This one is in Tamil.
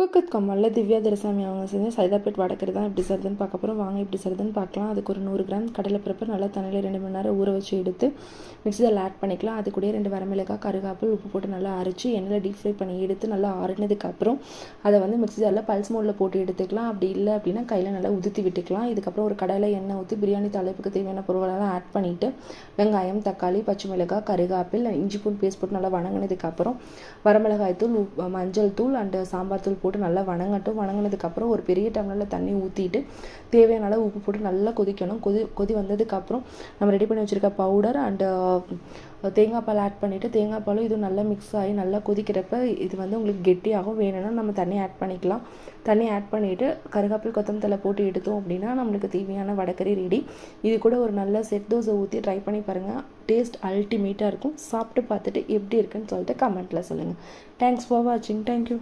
குக் கம்மல்ல திவ்யா துரைசாமி அவங்க செஞ்ச சைதாப்பேட் வடக்கறி தான் எப்படி செய்றதுன்னு பார்க்க போகிறோம். வாங்க எப்படி செய்றதுன்னு பார்க்கலாம். அதுக்கு ஒரு 100 கிராம் கடலைப்பருப்பு நல்லா தண்ணியில் 2 மணி நேரம் ஊற வச்சு எடுத்து மிக்ஸியில் ஆட் பண்ணிக்கலாம். அது கூட 2 வரமிளகாய், கருகாப்பில், உப்பு போட்டு நல்லா அரைச்சி எண்ணெயில் டீப் ஃப்ரை பண்ணி எடுத்து நல்லா ஆறினதுக்கப்புறம் அதை வந்து மிக்ஸியில் பல்ஸ் மோடில் போட்டு எடுத்துக்கலாம். அப்படி இல்லை அப்படின்னா கையில் நல்லா உதுத்தி விட்டுக்கலாம். இதுக்கப்புறம் ஒரு கடாயில் எண்ணெய் ஊற்றி பிரியாணி தாளிப்புக்கு தேவையான பொருளெல்லாம் ஆட் பண்ணிவிட்டு வெங்காயம், தக்காளி, பச்சை மிளகாய், கருகாப்பில், இஞ்சி பூண்டு பேஸ்ட் போட்டு நல்லா வணங்கினதுக்கப்புறம் வரமிளகாய் தூள், மஞ்சள் தூள் அண்டு சாம்பார் தூள் போட்டு நல்லா வணங்கினதுக்கப்புறம் ஒரு பெரிய டம்ளரில் தண்ணி ஊற்றிட்டு தேவையான அளவு உப்பு போட்டு நல்லா கொதிக்கணும். கொதி வந்ததுக்கப்புறம் நம்ம ரெடி பண்ணி வச்சுருக்க பவுடர் அண்டு தேங்காய் பால் ஆட் பண்ணிவிட்டு தேங்காய் பாலும் இதுவும் நல்லா மிக்ஸ் ஆகி நல்லா கொதிக்கிறப்ப இது வந்து உங்களுக்கு கெட்டியாகும். வேணும்னா நம்ம தண்ணி ஆட் பண்ணிக்கலாம். தண்ணி ஆட் பண்ணிவிட்டு கருகாப்பில், கொத்தமல்லி போட்டு எடுத்தோம் அப்படின்னா நம்மளுக்கு தேவையான வடக்கறி ரெடி. இது கூட ஒரு நல்ல செட் தோசை ஊற்றி ட்ரை பண்ணி பாருங்கள். டேஸ்ட் அல்டிமேட்டாக இருக்கும். சாப்பிட்டு பார்த்துட்டு எப்படி இருக்குன்னு சொல்லிட்டு கமெண்ட்டில் சொல்லுங்கள். தேங்க்ஸ் ஃபார் வாட்சிங். தேங்க்யூ.